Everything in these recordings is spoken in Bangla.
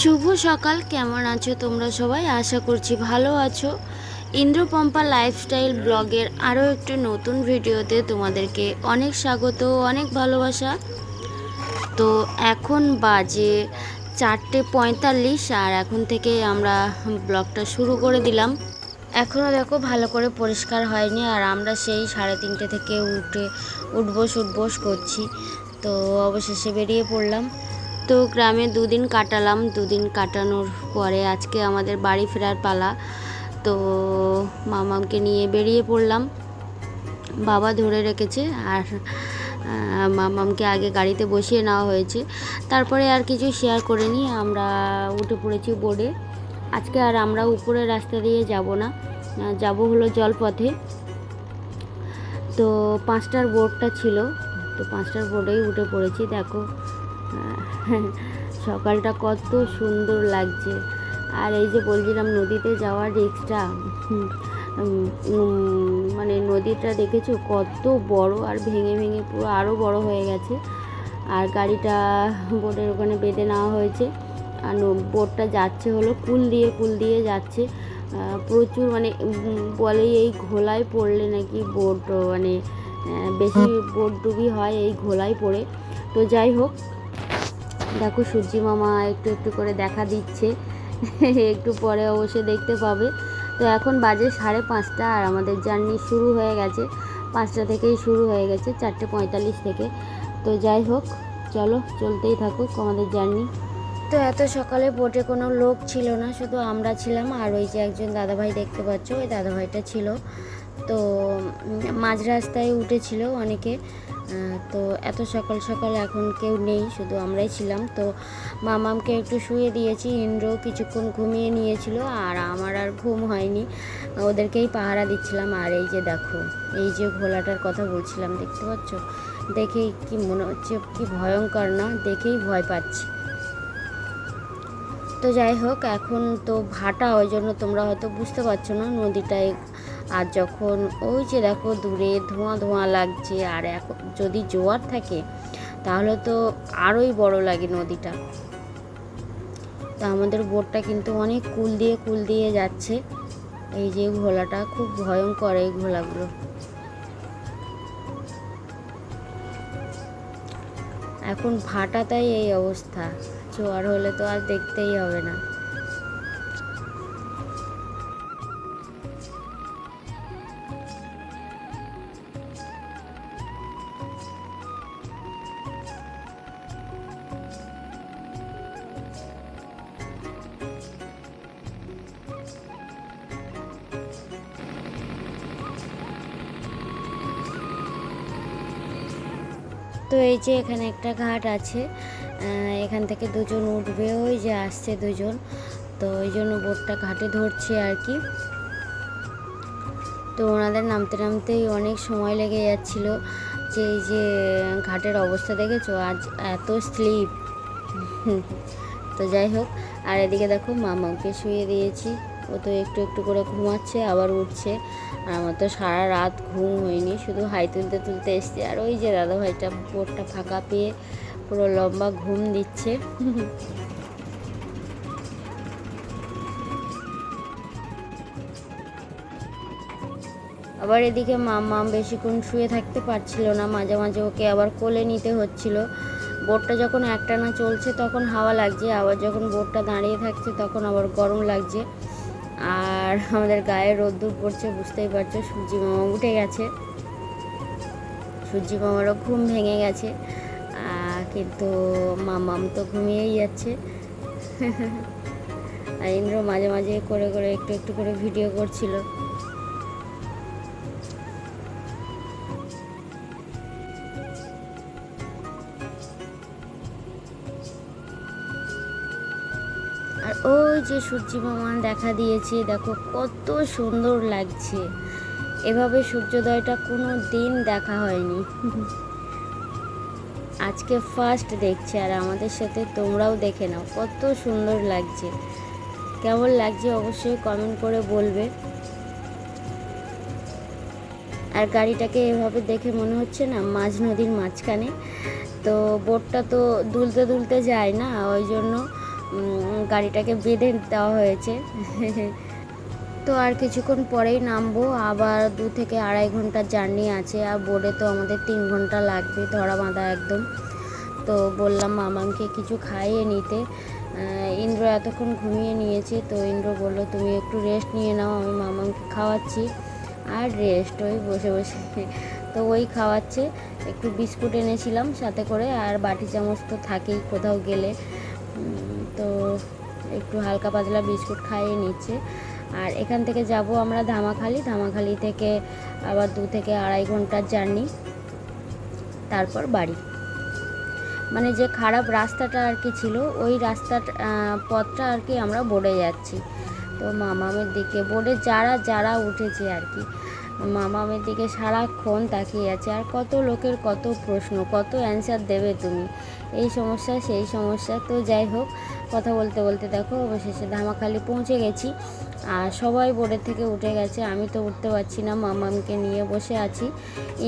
শুভ সকাল। কেমন আছো তোমরা সবাই? আশা করছি ভালো আছো। ইন্দ্রপম্পা লাইফস্টাইল ব্লগের আরও একটি নতুন ভিডিওতে তোমাদেরকে অনেক স্বাগত, অনেক ভালোবাসা। তো এখন বাজে 4:45 আর এখন থেকে আমরা ব্লগটা শুরু করে দিলাম। এখনও দেখো ভালো করে পরিষ্কার হয়নি আর আমরা সেই 3:30 থেকে উঠবোস করছি। তো অবশেষে বেরিয়ে পড়লাম। তো গ্রামে দুদিন কাটালাম। দুদিন কাটানোর পরে আজকে আমাদের বাড়ি ফেরার পালা। তো মামাকে নিয়ে বেরিয়ে পড়লাম। বাবা ধরে রেখেছে আর মামাকে আগে গাড়িতে বসিয়ে নেওয়া হয়েছে। তারপরে আর কিছু শেয়ার করে নিই, আমরা উঠে পড়েছি বোর্ডে। আজকে আর আমরা উপরের রাস্তা দিয়ে যাব না, যাব হলো জলপথে। তো 5টার বোর্ডটা ছিল, তো 5টার বোর্ডেই উঠে পড়েছি। দেখো সকালটা কত সুন্দর লাগছে। আর এই যে বলছিলাম নদীতে যাওয়ার রিস্কটা, মানে নদীটা দেখেছো কত বড় আর ভেঙে ভেঙে পুরো আরও বড় হয়ে গেছে। আর গাড়িটা বোটের ওখানে বেঁধে নেওয়া হয়েছে। আর বোটটা যাচ্ছে হলো কুল দিয়ে যাচ্ছে। প্রচুর মানে বলে এই ঘোলায় পড়লে নাকি বোট মানে বেশি বোট ডুবি হয় এই ঘোলায় পড়ে। তো যাই হোক, দেখো সূর্যি মামা একটু একটু করে দেখা দিচ্ছে, একটু পরে অবশ্যই দেখতে পাবে। তো এখন বাজে 5:30 আর আমাদের জার্নি শুরু হয়ে গেছে। 5টা থেকেই শুরু হয়ে গেছে, 4:45 থেকে। তো যাই হোক, চলো চলতেই থাকুক আমাদের জার্নি। তো এত সকালে বোটে কোনো লোক ছিল না, শুধু আমরা ছিলাম আর ওই যে একজন দাদাভাই দেখতে পাচ্ছ, ওই দাদাভাইটা ছিল। তো মাঝ রাস্তায় উঠেছিল অনেকে। তো এত সকাল সকাল এখন কেউ নেই, শুধু আমরাই ছিলাম। তো মামামকে একটু শুয়ে দিয়েছি, ইন্দ্র কিছুক্ষণ ঘুমিয়ে নিয়েছিল আর আমার আর ঘুম হয়নি, ওদেরকেই পাহারা দিচ্ছিলাম। আর এই যে দেখো, এই যে ঘোলাটার কথা বলছিলাম, দেখতে পাচ্ছ? দেখেই কি মনে হচ্ছে, কি ভয়ঙ্কর না, দেখেই ভয় পাচ্ছি। তো যাই হোক, এখন তো ভাটা, ওই জন্য তোমরা হয়তো বুঝতে পারছো না নদীটায়। আর যখন ওই যে দেখো দূরে ধোঁয়া ধোঁয়া লাগছে, আর এখন যদি জোয়ার থাকে তাহলে তো আরোই বড় লাগে নদীটা। তা আমাদের বোটটা কিন্তু অনেক কুল দিয়ে যাচ্ছে। এই যে ঘোলাটা খুব ভয়ঙ্কর, এই ঘোলাগুলো। এখন ভাটাটাই এই অবস্থা, জোয়ার হলে তো আর দেখতেই হবে না। তো এই যে এখানে একটা ঘাট আছে, এখান থেকে দুজন উঠবে, ওই যে আসছে দুজন। তো ওই জন্য বোটটা ঘাটে ধরছে আর কি। তো ওনাদের নামতে নামতেই অনেক সময় লেগে যাচ্ছিল। যে এই যে ঘাটের অবস্থা দেখেছো, আজ এত স্লিপ। তো যাই হোক, আর এদিকে দেখো মামাকে শুয়ে দিয়েছি, ও তো একটু একটু করে ঘুমাচ্ছে আবার উঠছে। আর আমার তো সারা রাত ঘুম হয়নি, শুধু হাই তুলতে তুলতে এসছে। আর ওই যে দাদাভাইটা বোটটা ফাঁকা পেয়ে পুরো লম্বা ঘুম দিচ্ছে। আবার এদিকে মাম বেশিক্ষণ শুয়ে থাকতে পারছিল না, মাঝে মাঝে ওকে আবার কোলে নিতে হচ্ছিল। বোটটা যখন একটানা চলছে তখন হাওয়া লাগছে, আবার যখন বোটটা দাঁড়িয়ে থাকছে তখন আবার গরম লাগছে। আর আমাদের গায়ে রোদ্দুর পড়ছে, বুঝতেই পারছো। সূর্যি মামা উঠে গেছে, সূর্যি মামারও ঘুম ভেঙে গেছে, কিন্তু মামাম তো ঘুমিয়েই যাচ্ছে। আর ইন্দ্র মাঝে মাঝে করে করে একটু একটু করে ভিডিও করছিল। আর ওই যে সূর্যি মামা দেখা দিয়েছে, দেখো কত সুন্দর লাগছে। এভাবে সূর্যোদয়টা কোনো দিন দেখা হয়নি, আজকে ফার্স্ট দেখছি। আর আমাদের সাথে তোমরাও দেখে নাও কত সুন্দর লাগছে। কেমন লাগছে অবশ্যই কমেন্ট করে বলবে। আর গাড়িটাকে এভাবে দেখে মনে হচ্ছে না মাঝ নদীর মাঝখানে। তো বোটটা তো দুলতে দুলতে যায় না, ওই জন্য গাড়িটাকে বেঁধে দেওয়া হয়েছে। তো আর কিছুক্ষণ পরেই নামবো, আবার 2 থেকে আড়াই ঘন্টার জার্নি আছে, আর বোর্ডে তো আমাদের 3 ঘন্টা লাগবে ধরা বাঁধা একদম। তো বললাম মামামকে কিছু খাইয়ে নিতে। ইন্দ্র এতক্ষণ ঘুমিয়ে নিয়েছে, তো ইন্দ্র বলল তুমি একটু রেস্ট নিয়ে নাও, আমি মামামকে খাওয়াচ্ছি। আর রেস্ট ওই বসে বসে তো ওই খাওয়াচ্ছে। একটু বিস্কুট এনেছিলাম সাথে করে, আর বাটি চামচ তো থাকেই কোথাও গেলে, তো একটু হালকা পাতলা বিস্কুট খাইয়ে নিচ্ছে। আর এখান থেকে যাব আমরা ধামাখালি থেকে আবার 2 থেকে আড়াই ঘন্টার জার্নি, তারপর বাড়ি। মানে যে খারাপ রাস্তাটা আর কি ছিল, ওই রাস্তার পথটা আর কি আমরা বোর্ডে যাচ্ছি। তো মামামের দিকে বোর্ডে যারা উঠেছে আর কি, মামামের দিকে সারাক্ষণ তাকিয়ে আছে। আর কত লোকের কত প্রশ্ন, কত অ্যান্সার দেবে তুমি, এই সমস্যা সেই সমস্যা। তো যাই হোক, কথা বলতে বলতে দেখো অবশেষে ধামাখালি পৌঁছে গেছি। আর সবাই বোর্ডের থেকে উঠে গেছে, আমি তো উঠতে পারছি না, মামামকে নিয়ে বসে আছি।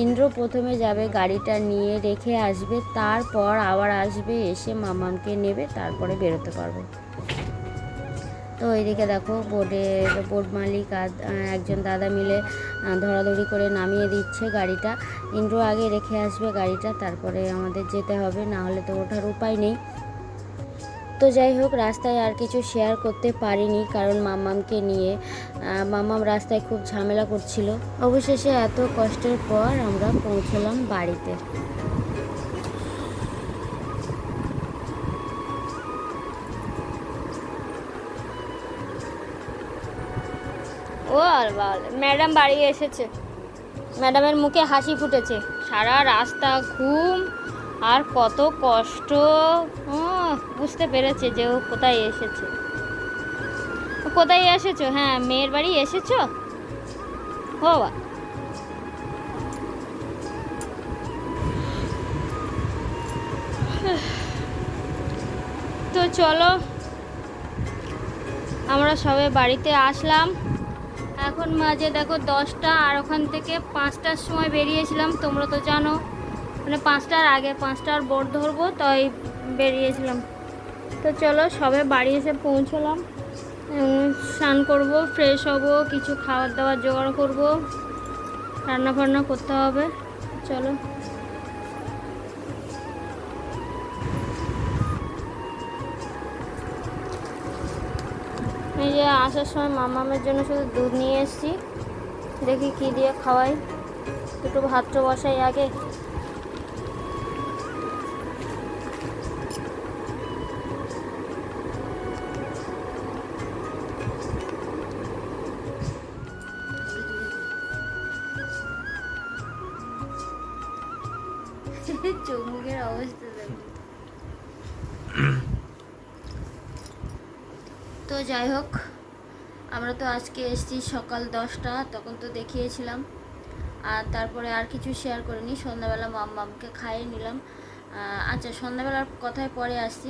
ইন্দ্র প্রথমে যাবে, গাড়িটা নিয়ে রেখে আসবে, তারপর আবার আসবে, এসে মামামকে নেবে, তারপরে বেরোতে পারবো। তো এইদিকে দেখো বোর্ড মালিক আর একজন দাদা মিলে ধরাধরি করে নামিয়ে দিচ্ছে গাড়িটা। ইন্দ্র আগে রেখে আসবে গাড়িটা, তারপরে আমাদের যেতে হবে, না হলে তো ওঠার উপায় নেই। তো যাই হোক, রাস্তায় আর কিছু শেয়ার করতে পারিনি, কারণ মামামকে নিয়ে মামাম রাস্তায় খুব ঝামেলা করছিল। অবশেষে এত কষ্টের পর আমরা পৌঁছলাম বাড়িতে। ও ম্যাডাম বাড়ি এসেছে, ম্যাডামের মুখে হাসি ফুটেছে। সারা রাস্তা ঘুম আর কত কষ্ট, বুঝতে পেরেছে যে ও কোথায় এসেছে। কোথায় এসেছো? হ্যাঁ, মেয়ের বাড়ি এসেছো। ও বা, তো চলো আমরা সবাই বাড়িতে আসলাম। এখন মাঝে দেখো 10টা, আর ওখান থেকে 5টার সময় বেরিয়েছিলাম, তোমরা তো জানো, মানে 5টার আগে, 5টার বোর্ড ধরবো, তাই বেরিয়েছিলাম। তো চলো সবাই বাড়ি এসে পৌঁছলাম, স্নান করব, ফ্রেশ হব, কিছু খাবার দাবার জোগাড় করব, রান্না বান্না করতে হবে। চলো। এই যে আসার সময় মামামের জন্য শুধু দুধ নিয়ে এসেছি, দেখি কি দিয়ে খাওয়াই। একটু ভাতটা বসাই আগে। চোখ মুখের অবস্থা দেখো। তো যাই হোক, আমরা তো আজকে এসেছি সকাল 10টা, তখন তো দেখিয়েছিলাম। আর তারপরে আর কিছু শেয়ার করিনি, সন্ধ্যাবেলা মামকে খাইয়ে নিলাম। আচ্ছা, সন্ধ্যাবেলার কথায় পরে আসছি।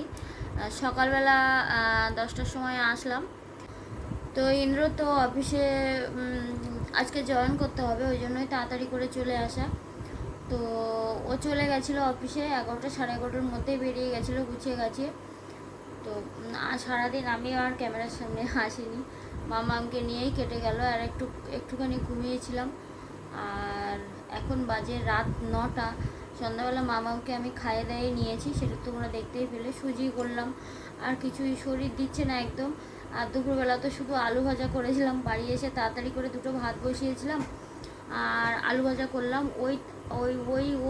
সকালবেলা 10টার সময় আসলাম। তো ইন্দ্র তো অফিসে আজকে জয়েন করতে হবে, ওই জন্যই তাড়াতাড়ি করে চলে আসা। তো ও চলে গেছিলো অফিসে 11টা, সাড়ে 11টার মধ্যেই বেরিয়ে গেছিলো গুছিয়ে গাছিয়ে। তো সারাদিন আমি আর ক্যামেরার সামনে আসিনি, মামামকে নিয়েই কেটে গেল। আর একটুখানি ঘুমিয়েছিলাম। আর এখন বাজে রাত 9টা। সন্ধ্যাবেলা মামামকে আমি খাইয়ে দাইয়ে নিয়েছি, সেটা তোমরা দেখতেই পেলে। সুজি করলাম, আর কিছুই শরীর দিচ্ছে না একদম। আর দুপুরবেলা তো শুধু আলু ভাজা করেছিলাম, বাড়ি এসে তাড়াতাড়ি করে 2টো ভাত বসিয়েছিলাম আর আলু ভাজা করলাম। ওই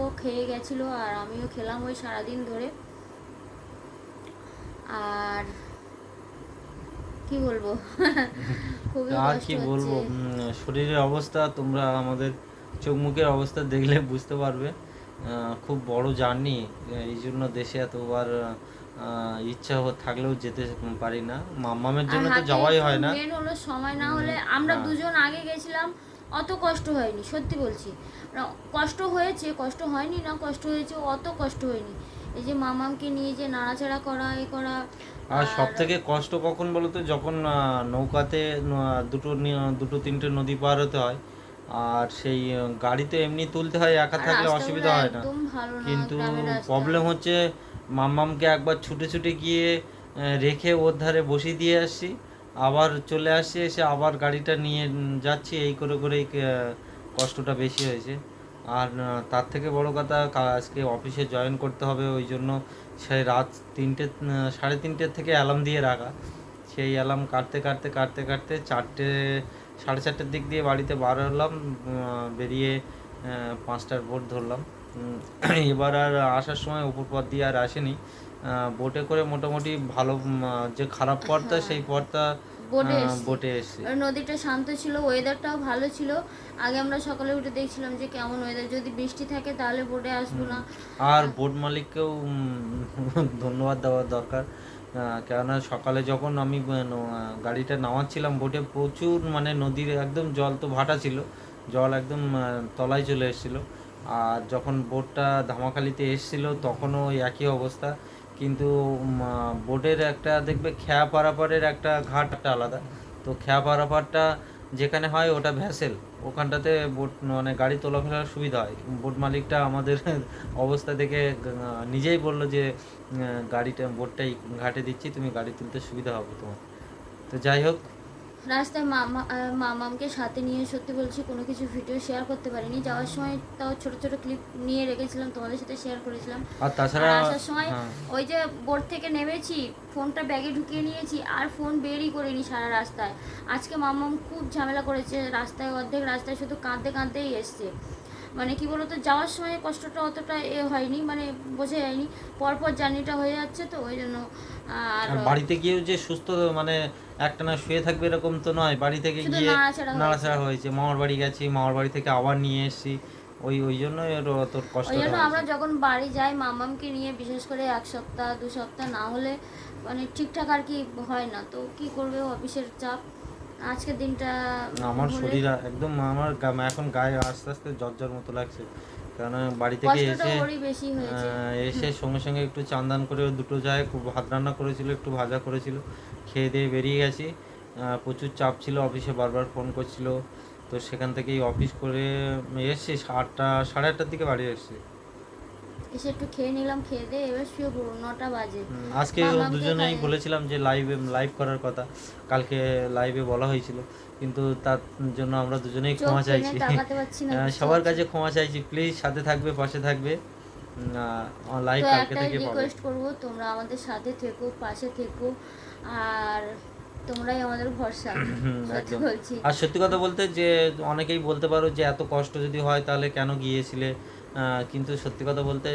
ও খেয়ে গেছিলো, আর আমিও খেলাম ওই সারাদিন ধরে। আর কি বলবো, খুবই আর কষ্ট কি বলবো, হচ্ছে। শরীরের অবস্থা তোমরা আমাদের চোখ মুখের অবস্থা দেখলে বুঝতে পারবে। খুব বড় জার্নি, এই জন্য দেশে এতবার ইচ্ছা থাকলেও যেতে পারি না। মাম্মামের জন্য তো যাওয়াই হয় না। মেন হলো সময় না হলে, আমরা দুজন আগে গেছিলাম, অত কষ্ট হয়নি, সত্যি বলছি। কষ্ট হয়েছে, কষ্ট হয়নি না, কষ্ট হয়েছে, অত কষ্ট হয়নি। এই যে মামামকে নিয়ে যে নাড়াচাড়া করা, এ করা। আর সব থেকে কষ্ট কখন বলো তো, যখন নৌকাতে দুটো তিনটে নদী পার হতে হয়, আর সেই গাড়িতে এমনি তুলতে হয়, একা থাকলে অসুবিধা হয় না। একদম ভালো না কিন্তু গ্রামের রাস্তা। প্রবলেম হচ্ছে মাম্মামকে একবার ছুটে ছুটে গিয়ে রেখে ওর ধারে বসিয়ে দিয়ে আসছি, আবার চলে আসছি, এসে আবার গাড়িটা নিয়ে যাচ্ছি, এই করে করেই কষ্টটা বেশি হয়েছে। আর তার থেকে বড় কথা, আজকে অফিসে জয়েন করতে হবে, ওই জন্য সেই রাত 3টে 3:30 থেকে অ্যালার্ম দিয়ে রাখা। সেই অ্যালার্ম কাটতে কাটতে কাটতে কাটতে 4টে 4:30 দিক দিয়ে বাড়িতে বার হলাম, বেরিয়ে 5টার বোট ধরলাম। এবার আর আসার সময় উপর পথ দিয়ে আর আসেনি, বোটে করে মোটামুটি ভালো, যে খারাপ পথটা সেই পথটা বোটে এসছি। বোটে এসছি। নদীটা শান্ত ছিল, ওয়েদারটাও ভালো ছিল। আগে আমরা সকালে উঠে দেখছিলাম যে কেমন ওয়েদার, যদি বৃষ্টি থাকে তাহলে বোটে আসবো না। আর বোট মালিককেও ধন্যবাদ দেওয়া দরকার, কেননা সকালে যখন আমি গাড়িটা নামাচ্ছিলাম বোটে, প্রচুর মানে নদীর একদম জল তো ভাটা ছিল, জল একদম তলায় চলে এসেছিলো। আর যখন বোটটা ধামাখালিতে এসেছিল তখনও ওই একই অবস্থা, কিন্তু বোটের একটা দেখবে খেয়া পারাপারের একটা ঘাট একটা আলাদা, তো খেয়া পারাপারটা যেখানে হয় ওটা ভ্যাসেল, ওখানটাতে বোট মানে গাড়ি তোলা ফেলার সুবিধা হয়। বোট মালিকটা আমাদের অবস্থা দেখে নিজেই বললো যে গাড়িটা বোটটাই ঘাটে দিচ্ছি, তুমি গাড়ি তুলতে সুবিধা হবে তোমার। তো যাই হোক, রাস্তায় মামামকে সাথে নিয়ে সত্যি বলছি কোনো কিছু ভিডিও শেয়ার করতে পারিনি। যাওয়ার সময় তাও ছোট ছোট ক্লিপ নিয়ে রেখেছিলাম, তোমাদের সাথে শেয়ার করেছিলাম। আর তাছাড়া আসার সময় হ্যাঁ, ওই যে বোট থেকে নেমেছি, ফোনটা ব্যাগে ঢুকিয়ে নিয়েছি, আর ফোন বেরই করিনি সারা রাস্তায়। আজকে মামাম খুব ঝামেলা করেছে রাস্তায়, অর্ধেক রাস্তায় শুধু কাঁদতে কাঁদতেই এসছে। মানে কি বলতো, যাওয়ার সময় কষ্টটা অতটা হয়নি, মানে বোঝা যায়নি, পরপর জার্নিটা হয়ে যাচ্ছে তো ওই জন্য। আর আর বাড়িতে গিয়েও যে সুস্থ মানে একটানা শুয়ে থাকবে এরকম তো নয়, বাড়ি থেকে শুধু গিয়ে নাড়াচাড়া নাড়াচাড়া হয়েছে, মামার বাড়ি গেছি, মামার বাড়ি থেকে আবার নিয়ে এসেছি, ওই জন্যই তোর ওই কষ্টটা জন্য আমরা হয়েছে। যখন বাড়ি যাই মামামকে নিয়ে, বিশেষ করে 1 সপ্তাহ 2 সপ্তাহ না হলে মানে ঠিকঠাক আর কি হয় না। তো কি করবে, অফিসের চাপ। আজকের দিনটা আমার হলে শরীর একদম আমার এখন গায়ে আস্তে আস্তে জ্বর মতো লাগছে, কারণ বাড়ি থেকে কষ্টটা এসে ওরই বেশি হয়েছে। এসে সঙ্গে সঙ্গে একটু চান করে দুটো জায়গায় খুব ভাত রান্না করেছিল, একটু ভাজা করেছিল, খেয়ে দিয়ে বেরিয়ে গেছি। প্রচুর চাপ ছিল, অফিসে বারবার ফোন করছিল, তো সেখান থেকেই অফিস করে এসছি 8টা 8:30টার দিকে বাড়ি এসেছি। এসে একটু খেয়ে নিলাম, খেয়ে দিয়ে এবার শুয়ে পড়বো, 9টা বাজে। আজকে দুজনেই বলেছিলাম যে লাইভ করার কথা, কালকে লাইভে বলা হয়েছিল, কিন্তু তার জন্য আমরা দুজনেই চোখ ক্ষমা টেনে চাইছি। তাকাতে পারছি না, বুঝতে সবার পারছি। কাছে ক্ষমা চাইছি, প্লিজ সাথে থাকবে, পাশে থাকবে। লাইভ তো কালকে একটাই থেকে পাবে। রিকোয়েস্ট করবো, তোমরা আমাদের সাথে থেকো, পাশে থেকো, আর তোমরাই আমাদের ভরসা, সত্যি একদম। বলছি। আর সত্যি কথা বলতে যে অনেকেই বলতে পারো যে এত কষ্ট যদি হয় তাহলে কেন গিয়েছিলে, কিন্তু সত্যি কথা বলতে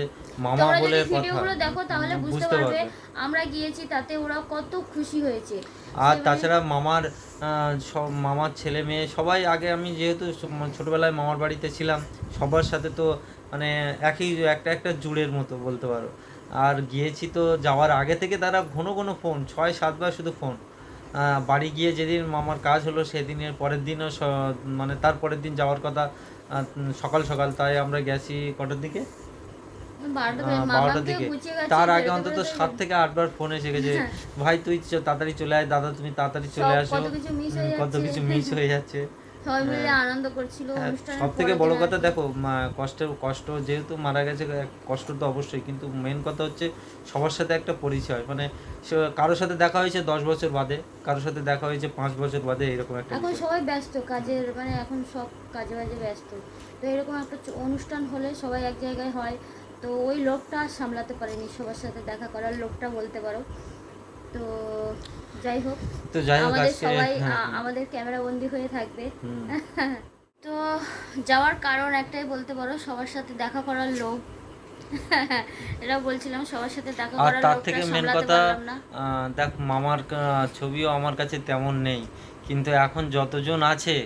মামা তোমরা বলে যদি কথা ভিডিওগুলো দেখো তাহলে বুঝতে বুঝতে পারবে পারবে। আমরা গিয়েছি তাতে ওরা কত খুশি হয়েছে। আর সে তাছাড়া মামার সব মামার ছেলে মেয়ে সবাই, আগে আমি যেহেতু ছোটোবেলায় মামার বাড়িতে ছিলাম, সবার সাথে তো মানে একই একটা জুড়ের মতো বলতে পারো। আর গিয়েছি তো যাওয়ার আগে থেকে তারা ঘন ঘন ফোন, 6-7 বার শুধু ফোন। বাড়ি গিয়ে যেদিন মামার কাজ হলো সেদিনের পরের দিনও মানে তার পরের দিন যাওয়ার কথা, সকাল সকাল, তাই আমরা গেছি কটার দিকে, 12টার মামাকে দিকে। গুছিয়ে গেছে, তার আগে বেরোতে অন্তত বেরোতে 7 থেকে 8 বার ফোন এসে গেছে, ভাই তুই তাড়াতাড়ি চলে আয়, দাদা তুমি তাড়াতাড়ি চলে আসো, কত কিছু মিস হয়ে কত যাচ্ছে। কিছু মিস হয়ে যাচ্ছে। সবাই মিলে আনন্দ করছিল অনুষ্ঠানের সব থেকে পরের বড় দিন কথা আর কি। দেখো, কষ্ট যেহেতু মারা গেছে, কষ্ট তো অবশ্যই, কিন্তু মেন কথা হচ্ছে সবার সাথে একটা পরিচয়, মানে কারোর সাথে দেখা হয়েছে 10 বছর বাদে, কারোর সাথে দেখা হয়েছে 5 বছর বাদে, এরকম একটা এখন বিষয়। সবাই ব্যস্ত কাজের, মানে এখন সব কাজে বাজে ব্যস্ত। তো এরকম একটা অনুষ্ঠান হলে সবাই এক জায়গায় হয়, তো ওই লোকটা আর সামলাতে পারেনি সবার সাথে দেখা করার লোকটা বলতে পারো। তো যাই হোক, আমাদের আজকে সবাই হ্যাঁ, আমাদের ক্যামেরা বন্দি হয়ে থাকবে। হুম। তো যাওয়ার কারণ একটাই বলতে পারো, সবার সাথে দেখা করার লোক। এটা বলছিলাম, সবার সাথে দেখা আর করার তার লোকটা থেকে মেন সামলাতে কথা, পারলাম না। দেখ মামার ছবিও আমার কাছে তেমন নেই, কিন্তু এখন যতজন আছে,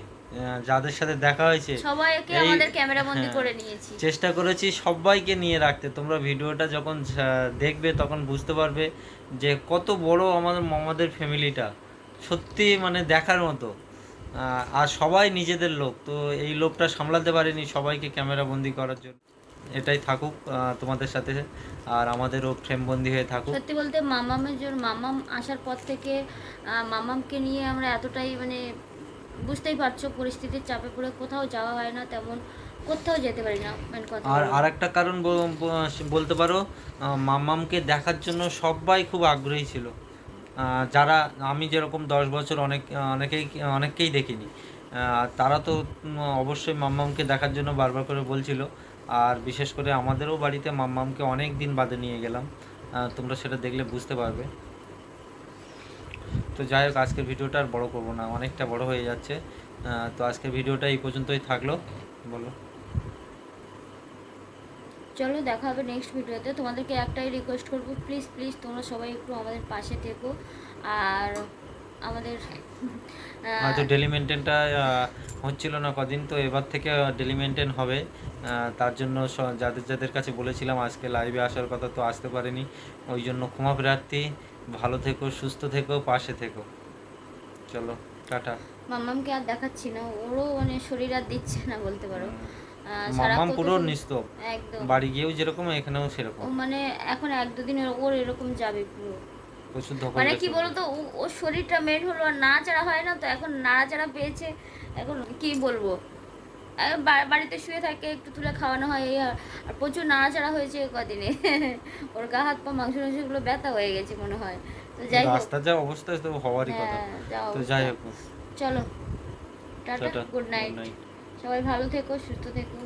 যাদের সাথে দেখা হয়েছে, সবাইকে এই আমাদের ক্যামেরা বন্দি হ্যাঁ, করে নিয়েছি। চেষ্টা করেছি সবাইকে নিয়ে রাখতে। তোমরা ভিডিওটা যখন দেখবে তখন বুঝতে পারবে যে কত বড় আমাদের মামাদের ফ্যামিলিটা, সত্যি মানে দেখার মতো। আর সবাই নিজেদের লোক, তো এই লোকটা সামলাতে পারেনি সবাইকে ক্যামেরা বন্দি করার জন্য। এটাই থাকুক তোমাদের সাথে, আর আমাদেরও ফ্রেম বন্দি হয়ে থাকুক। সত্যি বলতে মামামের জন্য, মামাম আসার পর থেকে মামামকে নিয়ে আমরা এতটাই মানে বুঝতেই পারছো, পরিস্থিতির চাপে পড়ে কোথাও যাওয়া হয় না, তেমন কোথাও যেতে পারি না, মেন কথা আর হলো। আরেকটা কারণ বলতে পারো, মাম্মামকে দেখার জন্য সবাই খুব আগ্রহী ছিল, যারা আমি যেরকম 10 বছর অনেককেই দেখিনি, তারা তো অবশ্যই মাম্মামকে দেখার জন্য বারবার করে বলছিল। আর বিশেষ করে আমাদেরও বাড়িতে মাম্মামকে অনেক দিন বাদে নিয়ে গেলাম, তোমরা সেটা দেখলে বুঝতে পারবে। তো যাই হোক, আজকের ভিডিওটা আর বড় করবো না, অনেকটা বড় হয়ে যাচ্ছে। তো আজকের ভিডিওটা এই পর্যন্তই থাকলো। বলো। চলো দেখা হবে নেক্সট ভিডিওতে। তোমাদেরকে একটাই রিকোয়েস্ট করবো, প্লিজ প্লিজ তোমরা সবাই একটু আমাদের পাশে থেকো। আর আমাদের হয়তো ডেলি মেনটেনটা হচ্ছিল না কদিন, তো এবার থেকে ডেলি মেনটেন হবে। তার জন্য যাদের যাদের কাছে বলেছিলাম আজকে লাইভে আসার কথা, তো আসতে পারেনি, ওই জন্য ক্ষমা প্রার্থী। ভালো থেকো, সুস্থ থেকো, পাশে থেকো। চলো, টাটা। মাম্মামকে আর দেখাচ্ছি না, ওরও মানে শরীর আর দিচ্ছে না বলতে পারো। মাম্মাম সারাক্ষণ পুরো তো নিস্তব, একদম বাড়ি গিয়েও যেরকম এখানেও ও সেরকম, মানে এখন 1-2 দিন ওর এরকম যাবে পুরো। প্রচুর ধকল মানে কি গেছে। বলতো, ওর শরীরটা মেন হলো, আর নাড়াচাড়া হয় না, তো এখন নাড়াচাড়া পেয়েছে। এখন কি বলবো, বাড়িতে শুয়ে থাকে, একটু তুলে খাওয়ানো হয় এই আর প্রচুর নাড়াচাড়া হয়েছে কদিনে। ওর গা হাত পা মাংস মাংসগুলো ব্যথা হয়ে গেছে মনে হয়। তো যাই হোক, রাস্তার যা অবস্থা, তো হওয়ারই কথা। হ্যাঁ যা তো অবস্থা। যাই হোক, চলো, tata, tata, good good night. Night. সবাই ভালো থেকো, সুস্থ থেকো।